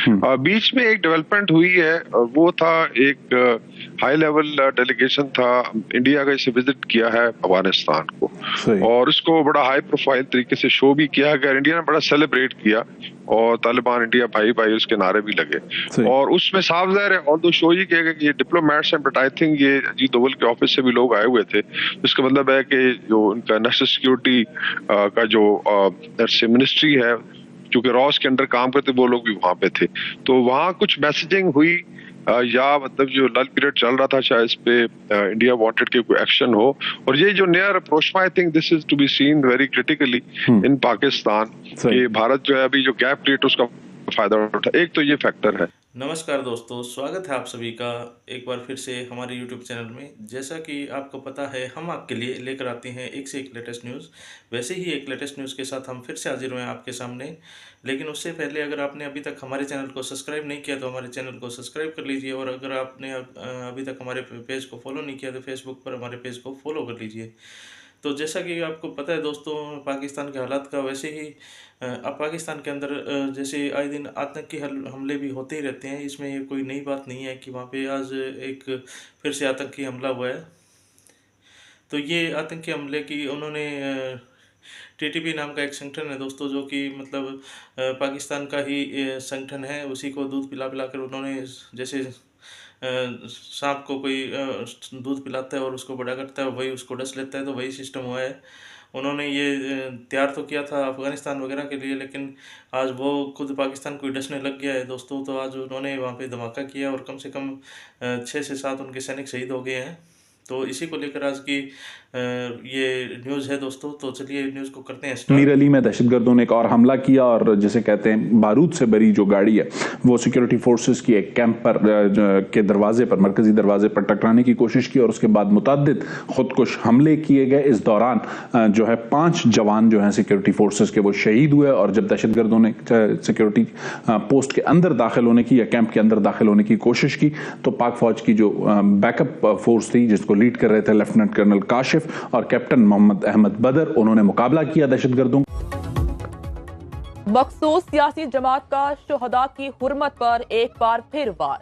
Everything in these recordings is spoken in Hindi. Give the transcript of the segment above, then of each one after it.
बीच में एक डेवलपमेंट हुई है, वो था एक हाई लेवल डेलीगेशन था इंडिया का, इसे विजिट किया है अफगानिस्तान को, और उसको बड़ा हाई प्रोफाइल तरीके से शो भी किया गया। इंडिया ने बड़ा सेलिब्रेट किया और तालिबान इंडिया भाई भाई उसके नारे भी लगे, और उसमें साफ ज़ाहिर है ऑल दो शो ही किया गया कि ये डिप्लोमेट्स हैं, बट आई थिंक ये अजीत दोवल के ऑफिस से भी लोग आए हुए थे। इसका मतलब है कि जो उनका नेशनल सिक्योरिटी का जो मिनिस्ट्री है, क्योंकि रॉस के अंडर काम करते वो लोग भी वहां पे थे, तो वहां कुछ मैसेजिंग हुई या मतलब जो लल पीरियड चल रहा था शायद इस पे इंडिया वांटेड कि कोई एक्शन हो, और ये जो नया approach, I think this is to be seen very critically in Pakistan कि भारत जो है अभी जो गैप क्रिएट उसका फायदा उठा। एक तो ये फैक्टर है। नमस्कार दोस्तों, स्वागत है आप सभी का एक बार फिर से हमारे YouTube चैनल में। जैसा कि आपको पता है, हम आपके लिए लेकर आते हैं एक से एक लेटेस्ट न्यूज़। वैसे ही एक लेटेस्ट न्यूज़ के साथ हम फिर से हाजिर हुए हैं आपके सामने। लेकिन उससे पहले अगर आपने अभी तक हमारे चैनल को सब्सक्राइब नहीं किया तो हमारे चैनल को सब्सक्राइब कर लीजिए, और अगर आपने अभी तक हमारे पेज को फॉलो नहीं किया तो फेसबुक पर हमारे पेज को फॉलो कर लीजिए। तो जैसा कि आपको पता है दोस्तों, पाकिस्तान के हालात का, वैसे ही अब पाकिस्तान के अंदर जैसे आए दिन आतंकी हमले भी होते ही रहते हैं। इसमें ये कोई नई बात नहीं है कि वहाँ पे आज एक फिर से आतंकी हमला हुआ है। तो ये आतंकी हमले की उन्होंने टीटीपी नाम का एक संगठन है दोस्तों, जो कि मतलब पाकिस्तान का ही संगठन है। उसी को दूध पिला पिला कर उन्होंने, जैसे सांप को कोई दूध पिलाता है और उसको बड़ा करता है, वही उसको डस लेता है, तो वही सिस्टम हुआ है। उन्होंने ये तैयार तो किया था अफ़गानिस्तान वगैरह के लिए, लेकिन आज वो खुद पाकिस्तान को डसने लग गया है दोस्तों। तो आज उन्होंने वहाँ पे धमाका किया और कम से कम 6 से 7 उनके सैनिक शहीद हो गए हैं। तो इसी को लेकर आज की ये न्यूज़ है दोस्तों। तो चलिए न्यूज़ को करते हैं स्टार्ट। मीर अली में दहशतगर्दों ने एक और हमला किया, और जिसे कहते हैं बारूद से भरी जो गाड़ी है वो सिक्योरिटी फोर्सेस की एक कैंप पर के दरवाजे पर, मरकजी दरवाजे पर टकराने की कोशिश की, और उसके बाद मुतअद्दिद खुदकुश हमले किए गए। इस दौरान जो है 5 जवान जो हैं सिक्योरिटी फोर्सेस के वो शहीद हुए। और जब दहशतगर्दों ने सिक्योरिटी पोस्ट के अंदर दाखिल होने की या कैंप के अंदर दाखिल होने की कोशिश की, तो पाक फौज की जो बैकअप फोर्स थी जिसको लीड कर रहे थे लेफ्टिनेंट कर्नल काशिफ और कैप्टन मोहम्मद अहमद बदर, उन्होंने मुकाबला किया दहशतगर्दों। मखसूस सियासी जमात का शुहदा की हुर्मत पर एक बार फिर वार।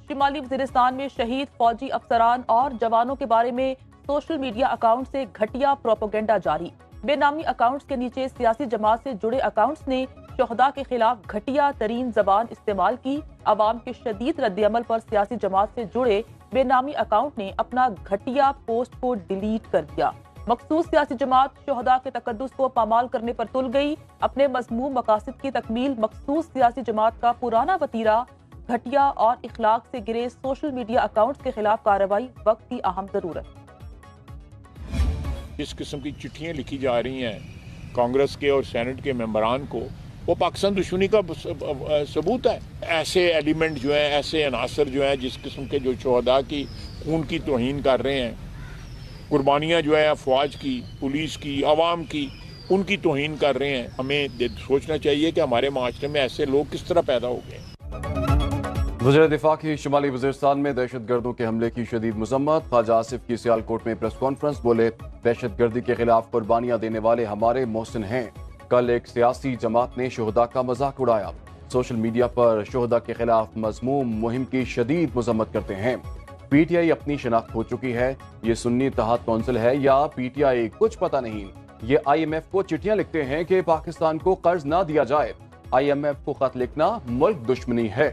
शिमाली वजीरिस्तान में शहीद फौजी अफसरान और जवानों के बारे में सोशल मीडिया अकाउंट से घटिया प्रोपेगेंडा जारी। बेनामी अकाउंट्स के नीचे सियासी जमात से जुड़े अकाउंट्स ने शुहदा के खिलाफ घटिया तरीन जबान इस्तेमाल की। अवाम के शदीद रद्दअमल पर सियासी जमात से जुड़े बेनामी अकाउंट ने अपना घटिया पोस्ट को डिलीट कर दिया। मखसूस सियासी जमात शुहदा के तकद्दुस को पामाल करने पर तुल गई। अपने मज़मूम मकासद की तकमील मखसूस सियासी जमात का पुराना वतीरा, घटिया और इखलाक से गिरे सोशल मीडिया अकाउंट्स के खिलाफ कार्रवाई वक्त की अहम जरूरत। इस किस्म की चिट्ठियाँ लिखी जा रही हैं कांग्रेस के और सेनेट के मेंबरान को, वो पाकिस्तान दुश्मनी का सबूत है। ऐसे एलिमेंट जो हैं, ऐसे अनासर जो हैं जिस किस्म के जो शुहदा की खून की तौहीन कर रहे हैं, कुर्बानियाँ जो है अफवाज की, पुलिस की, आवाम की, उनकी तौहीन कर रहे हैं। हमें सोचना चाहिए कि हमारे माशरे में ऐसे लोग किस तरह पैदा हो गए। वज़ीर दिफा की शिमाली वज़ीरिस्तान में दहशतगर्दों के हमले की शदीद मज़म्मत। ख्वाजा आसिफ की सियालकोट में प्रेस कॉन्फ्रेंस, बोले दहशतगर्दी के खिलाफ कुर्बानियाँ देने वाले हमारे मोहसिन हैं। कल एक सियासी जमात ने शुहदा का मजाक उड़ाया। सोशल मीडिया पर शुहदा के खिलाफ मज़मूम मुहिम की शदीद मज़म्मत करते हैं। पीटीआई अपनी शनाख्त हो चुकी है। ये सुन्नी इत्तेहाद कौंसिल है या पीटीआई, कुछ पता नहीं। ये IMF को चिट्ठियां लिखते हैं कि पाकिस्तान को कर्ज ना दिया जाए। IMF को खत लिखना मुल्क दुश्मनी है।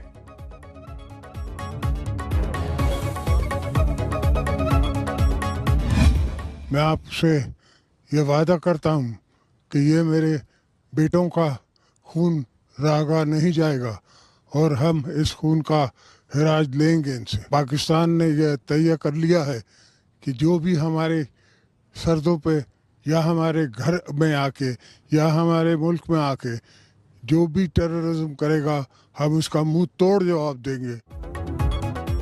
मैं आपसे ये वादा करता हूँ कि ये मेरे बेटों का खून रागा नहीं जाएगा, और हम इस खून का हिराज लेंगे इनसे। पाकिस्तान ने यह तय कर लिया है कि जो भी हमारे सरहदों पे या हमारे घर में आके या हमारे मुल्क में आके जो भी टेररिज्म करेगा, हम उसका मुंह तोड़ जवाब देंगे।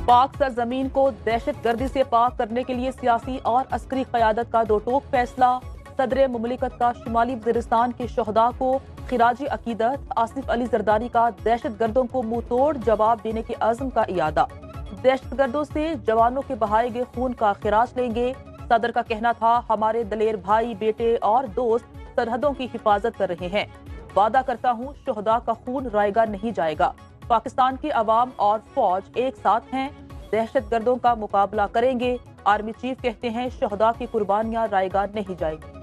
पाक सरजमीन को दहशतगर्दी से पाक करने के लिए सियासी और अस्करी क़यादत का दो टोक फैसला। सदर मुमलिकत का शिमाली वज़ीरिस्तान के शुहदा को खिराजी अकीदत। आसिफ अली जरदारी का दहशतगर्दों को मुंह तोड़ जवाब देने के अज़्म का इयादा। दहशतगर्दों से जवानों के बहाए गए खून का खिराज लेंगे। सदर का कहना था, हमारे दलेर भाई, बेटे और दोस्त सरहदों की हिफाजत कर रहे हैं। वादा करता हूँ शुहदा का खून रायगा नहीं जाएगा। पाकिस्तान की अवाम और फौज एक साथ हैं, दहशतगर्दों का मुकाबला करेंगे। आर्मी चीफ कहते हैं शहदा की कुर्बानियां रायगा नहीं जाएंगी।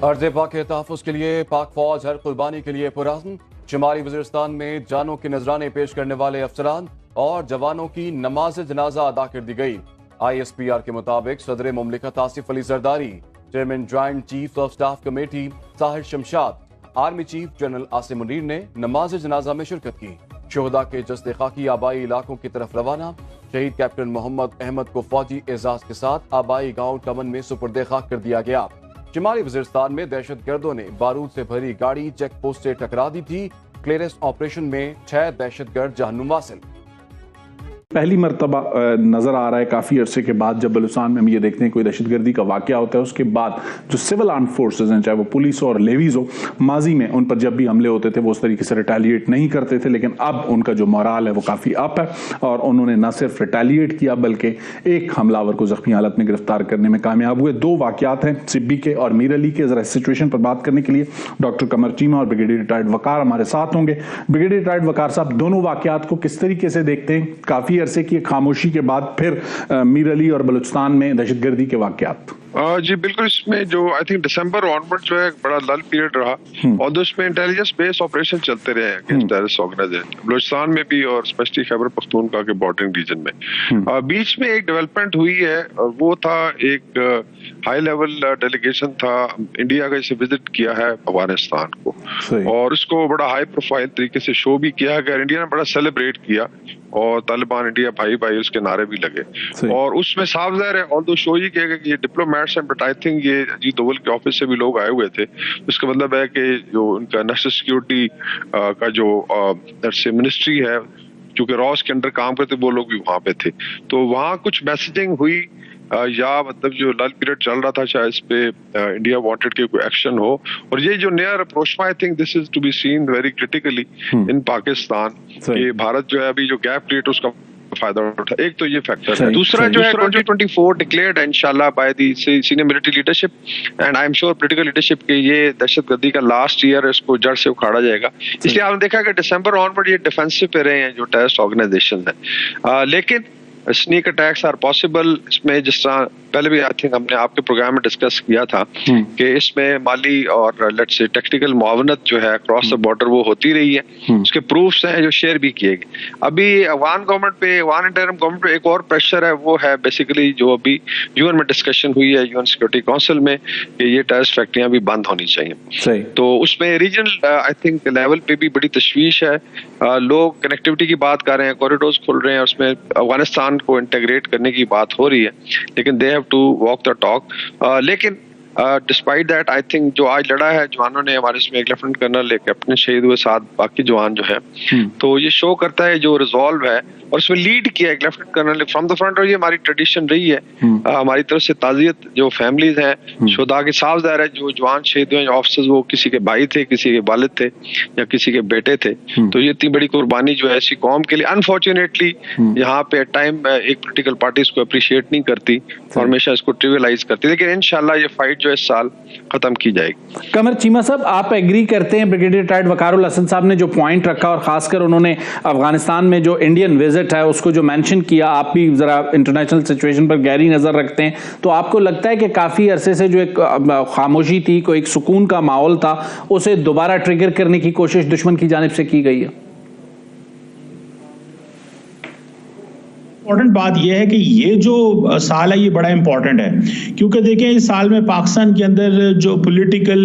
अर्ज़ पाक के तहफ़्फ़ुज़ के लिए पाक फौज हर कुर्बानी के लिए पुरअज़्म। शुमाली वज़ीरिस्तान में जानों के नजराने पेश करने वाले अफसरान और जवानों की नमाज जनाजा अदा कर दी गई। ISPR के मुताबिक सदर मुमलिकत Asif Ali Zardari, chairman joint chief of staff committee Sahir Shamshad, army chief general Asim Munir ने नमाज जनाजा में शिरकत की। शोहदा के जस्ते खाकी आबाई इलाकों की तरफ रवाना। शहीद कैप्टन मोहम्मद अहमद को फौजी एजाज के साथ आबाई गाँव टमन में सुपुर्दे खाक कर दिया गया। शुमाली वज़ीरिस्तान में दहशतगर्दों ने बारूद से भरी गाड़ी चेक पोस्ट से टकरा दी थी। क्लियरेंस ऑपरेशन में 6 दहशतगर्द जहन्नुम वासिल। पहली मरतबा नजर आ रहा है काफी अरसे के बाद जब बलूचिस्तान में हम ये देखते हैं कोई दहशतगर्दी का वाकया होता है, उसके बाद जो सिविल आर्म फोर्सेज हैं, चाहे वो पुलिस और लेवीज हो, माजी में उन पर जब भी हमले होते थे वो उस तरीके से रिटेलिएट नहीं करते थे, लेकिन अब उनका जो मोराल है वो काफी अप है और उन्होंने न सिर्फ रिटेलिएट किया बल्कि एक हमलावर को जख्मी हालत में गिरफ्तार करने में कामयाब हुए। 2 वाकयात हैं सिब्बी के और मीर अली के। जरा सिचुएशन पर बात करने के लिए डॉक्टर कमर चीमा और ब्रिगेडियर रिटायर्ड वकार हमारे साथ होंगे। ब्रिगेडियर रिटायर्ड वकार साहब, दोनों वाकयात को किस तरीके से देखते हैं? काफी अरसे की खामोशी के बाद फिर मीर अली और बलूचिस्तान में दहशतगर्दी के वाकयात। जी बिल्कुल, इसमें जो आई थिंक दिसंबर ऑनवर्ड जो है बड़ा लल पीरियड रहा और उसमें इंटेलिजेंस बेस्ड ऑपरेशन चलते रहे अगेंस्ट टेररिस्ट ऑर्गेनाइजेशन बलूचिस्तान में भी और स्पेशली खैबर पख्तूनख्वा के बॉर्डरिंग रीजन में। बीच में एक डेवलपमेंट हुई है, वो था एक हाई लेवल डेलीगेशन था इंडिया का, इसे विजिट किया है अफगानिस्तान को और उसको बड़ा हाई प्रोफाइल तरीके से शो भी किया गया। इंडिया ने बड़ा सेलिब्रेट किया और तालिबान इंडिया भाई भाई उसके नारे भी लगे और उसमें साफ ज़ाहिर है ऑल्दो शो ही किया गया कि ये डिप्लोमेट्स हैं, बट आई थिंक ये अजीत दोवल के ऑफिस से भी लोग आए हुए थे। उसका मतलब है कि जो उनका नेशनल सिक्योरिटी का जो मिनिस्ट्री है, क्योंकि रॉस के अंडर काम करते वो लोग भी वहां पे थे, तो वहाँ कुछ मैसेजिंग हुई या मतलब जो लल पीरियड चल रहा था शायद इस पे इंडिया वांटेड कि कोई एक्शन हो। और ये जो नया approach I think this is to be seen very critically in Pakistan कि भारत जो है अभी जो गैप क्रिएट उसका फायदा उठा। एक तो ये फैक्टर है। दूसरा जो है 2024 डिक्लेयर्ड इंशाल्लाह by the senior military leadership and I am sure political leadership के ये दहशतगर्दी का लास्ट ईयर इसको जड़ से उखाड़ा जाएगा। इसलिए आपने देखा कि दिसंबर ऑनवर्ड ये डिफेंसिव पे रहे हैं जो टेररिस्ट ऑर्गेनाइजेशन है, लेकिन स्नीक अटैक्स आर पॉसिबल। इसमें जिस तरह पहले भी आई थिंक हमने आपके प्रोग्राम में डिस्कस किया था कि इसमें माली और लेट्स से टेक्निकल मुआवनत जो है अक्रॉस द बॉर्डर वो होती रही है, उसके प्रूफ्स हैं जो शेयर भी किए गए। अभी अफगान गवर्नमेंट पे, अफगान इंटरिम गवर्नमेंट पे एक और प्रेशर है, वो है बेसिकली जो अभी यूएन में डिस्कशन हुई है यूएन सिक्योरिटी काउंसिल में कि ये टेररिस्ट फैक्ट्रियां भी बंद होनी चाहिए। तो उसमें रीजनल आई थिंक लेवल पे भी बड़ी तशवीश है। लोग कनेक्टिविटी की बात कर रहे हैं, कॉरिडोर्स खुल रहे हैं, उसमें अफगानिस्तान को इंटीग्रेट करने की बात हो रही है, लेकिन they have to walk the talk. लेकिन डिस्पाइट दैट आई थिंक जो आज लड़ा है जवानों ने, हमारे इसमें एक लेफ्टिनेंट कर्नल, एक कैप्टन शहीद हुए, 7 बाकी जवान जो है, तो ये शो करता है जो रिजॉल्व है और उसमें लीड किया एक lieutenant colonel from the front. और ये हमारी ट्रेडिशन रही है, हमारी तरफ से ताज़ियत जो फैमिलीज हैं शुहदा के, साफ ज़ाहिर है जो जवान शहीद हुए ऑफिसर्स वो किसी के भाई थे, किसी के वालिद थे या किसी के बेटे थे, तो ये इतनी बड़ी कुर्बानी जो है ऐसी कौम के लिए अनफॉर्चुनेटली यहाँ पे टाइम एक पोलिटिकल पार्टी इसको अप्रिशिएट नहीं करती और हमेशा इसको ट्रिवियलाइज करती, लेकिन इंशाल्लाह ये फाइट जो इस साल खत्म की जाएगी। कमर चीमा साहब, आप एग्री करते हैं ब्रिगेडियर रिटायर्ड वकारुल हसन साहब ने जो पॉइंट रखा और खासकर उन्होंने अफगानिस्तान में जो इंडियन विजिट है उसको जो मेंशन किया, आप भी जरा इंटरनेशनल सिचुएशन पर गहरी नजर रखते हैं, तो आपको लगता है कि काफी अरसे से जो एक खामोशी थी, कोई एक सुकून का माहौल था, उसे दोबारा ट्रिगर करने की कोशिश दुश्मन की जानिब से की गई है? इम्पोर्टेंट बात यह है कि ये जो साल है ये बड़ा इम्पोर्टेंट है, क्योंकि देखें इस साल में पाकिस्तान के अंदर जो पॉलिटिकल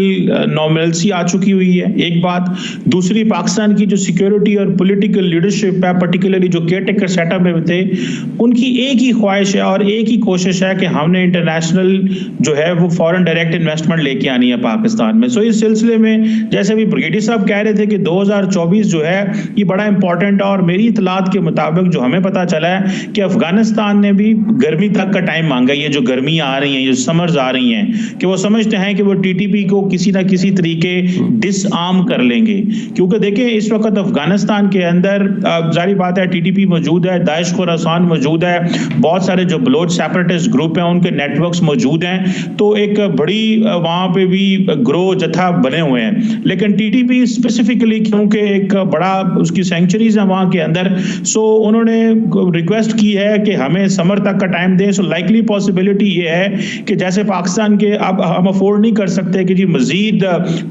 नॉर्मलसी आ चुकी हुई है, एक बात। दूसरी, पाकिस्तान की जो सिक्योरिटी और पॉलिटिकल लीडरशिप है, पर्टिकुलरली जो केयरटेकर सेटअप में थे, उनकी एक ही ख्वाहिश है और एक ही कोशिश है कि हमने इंटरनेशनल जो है वो फॉरेन डायरेक्ट इन्वेस्टमेंट लेके आनी है पाकिस्तान में। सो इस सिलसिले में जैसे भी ब्रिगेडियर साहब कह रहे थे कि 2024 जो है ये बड़ा इंपॉर्टेंट है और मेरी इतलात के मुताबिक जो हमें पता चला है कि अफगानिस्तान ने भी गर्मी तक का टाइम मांगा, ये जो गर्मियां आ रही हैं, ये समर्स आ रही हैं, कि वो समझते हैं कि वो टीटीपी को किसी ना किसी तरीके डिसआर्म कर लेंगे। क्योंकि देखिए इस वक्त अफगानिस्तान के अंदर जारी बात है टीटीपी मौजूद है, दाइश खुरासान मौजूद है, बहुत सारे जो बलोच सेपरेटिस्ट ग्रुप हैं उनके नेटवर्क्स मौजूद हैं, तो एक बड़ी वहां पे भी ग्रो जथा बने हुए हैं। लेकिन टीटीपी स्पेसिफिकली क्योंकि एक बड़ा उसकी सेंचुरीज है वहां के अंदर, सो उन्होंने रिक्वेस्ट की है कि हमें समर तक का टाइम दें। सो लाइकली पॉसिबिलिटी ये है कि जैसे पाकिस्तान के अब हम अफोर्ड नहीं कर सकते कि जी मजीद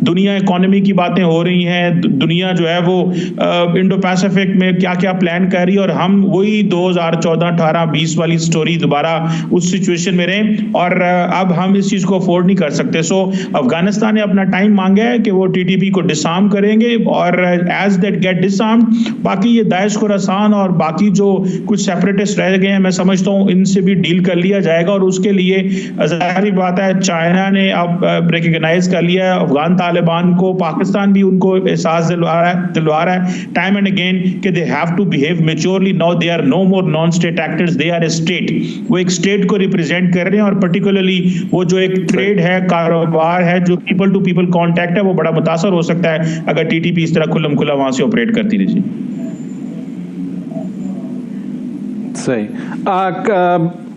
दुनिया इकोनॉमी की बातें हो रही हैं, दुनिया जो है वो इंडो पैसिफिक में क्या क्या प्लान कर रही है, और हम वही 2014, 18, 20 वाली स्टोरी दोबारा उस सिचुएशन में रहें, और अब हम इस चीज को अफोर्ड नहीं कर सकते। सो अफगानिस्तान ने अपना टाइम मांगा है कि वो टीटीपी को डिसआर्म करेंगे, और एज दैट गेट डिसआर्म्ड, बाकी ये दाइश खुरासान और बाकी जो कुछ सेपरेटिस्ट रह गए हैं, मैं समझता हूँ इनसे भी डील कर लिया जाएगा। और उसके लिए जाहिर बात है चाइना ने अब रिकॉग्नाइज कर लिया है अफगान तालिबान को, पाकिस्तान भी उनको एहसास दिलवा रहा है टाइम एंड अगेन कि they have to behave maturely. Now they are no more non state actors, they are a state. वो एक स्टेट को रिप्रेजेंट कर रहे हैं, और पर्टिकुलरली वो जो एक ट्रेड है, कारोबार है, जो पीपल टू पीपल कॉन्टैक्ट है, वो बड़ा मुतासर हो सकता है अगर टीटीपी इस तरह खुल्लम खुला वहां से ऑपरेट करती रही। सही।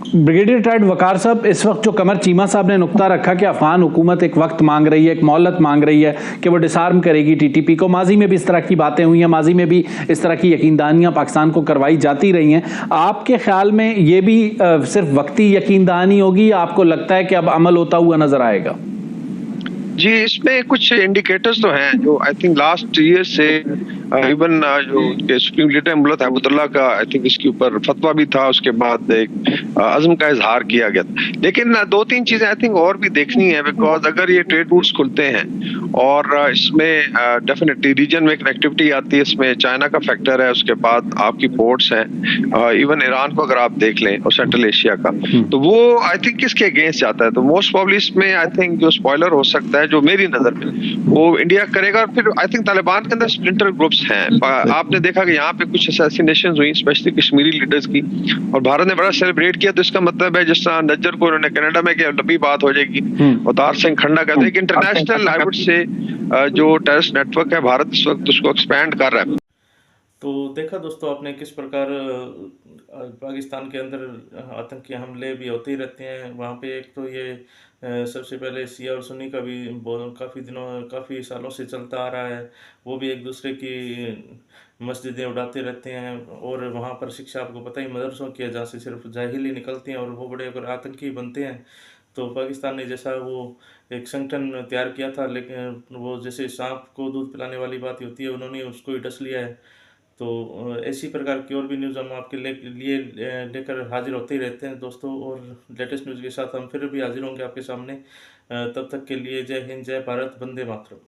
ब्रिगेडियर रिटायर्ड वकार साहब, इस वक्त जो कमर चीमा साहब ने नुक्ता रखा कि अफगान हुकूमत एक वक्त मांग रही है, एक मोहलत मांग रही है कि वो डिसआर्म करेगी टीटीपी को, माजी में भी इस तरह की बातें हुई हैं, माजी में भी इस तरह की यकीनदानियां पाकिस्तान को करवाई जाती रही हैं, आपके ख्याल में ये भी सिर्फ वक्ती यकीनदानी होगी या आपको लगता है कि अब अमल होता हुआ नजर आएगा? जी, इसमें कुछ इंडिकेटर्स तो हैं जो आई थिंक लास्ट ईयर से इवन जो सुप्रीम लीडर मुल्ला अहमदुल्लाह का आई थिंक इसके ऊपर फतवा भी था, उसके बाद एक अज़्म का इजहार किया गया था। लेकिन दो तीन चीजें आई थिंक और भी देखनी है, बिकॉज अगर ये ट्रेड रूट्स खुलते हैं और इसमें डेफिनेटली रीजन में कनेक्टिविटी आती है, इसमें चाइना का फैक्टर है, उसके बाद आपकी पोर्ट्स हैं, इवन ईरान को अगर आप देख लें और सेंट्रल एशिया का, तो वो आई थिंक किसके अगेंस्ट जाता है। तो मोस्ट प्रॉब्ली इसमें आई थिंक जो स्पॉइलर हो सकता है, जो मेरी नजर में वो इंडिया करेगा। और फिर आई थिंक तालिबान के अंदर स्प्लिंटर ग्रुप्स हैं, आपने देखा कि यहाँ पे कुछ असैसिनेशंस हुई स्पेशली कश्मीरी लीडर्स की, और भारत ने बड़ा सेलिब्रेट किया। तो इसका मतलब है जिस तरह नज्जर को उन्होंने कनाडा में किया, लंबी बात हो जाएगी, अवतार सिंह खन्ना कहते हैं कि इंटरनेशनल आई वुड से जो टेररिस्ट नेटवर्क है भारत इस वक्त उसको एक्सपैंड कर रहा है। तो देखा दोस्तों आपने किस प्रकार पाकिस्तान के अंदर आतंकी हमले भी होते ही रहते हैं। वहाँ पे एक तो ये सबसे पहले शिया और सुन्नी का भी काफ़ी सालों से चलता आ रहा है, वो भी एक दूसरे की मस्जिदें उड़ाते रहते हैं, और वहाँ पर शिक्षा आपको पता ही मदरसों की है जहाँ से सिर्फ जाहिल ही निकलते हैं और वो बड़े अगर आतंकी बनते हैं। तो पाकिस्तान ने जैसा वो एक संगठन तैयार किया था, लेकिन वो जैसे सांप को दूध पिलाने वाली बात होती है, उन्होंने उसको ही डस लिया है। तो ऐसी प्रकार की और भी न्यूज़ हम आपके लिए लेकर हाजिर होते ही रहते हैं दोस्तों, और लेटेस्ट न्यूज़ के साथ हम फिर भी हाजिर होंगे आपके सामने। तब तक के लिए जय हिंद, जय भारत, वंदे मातरम।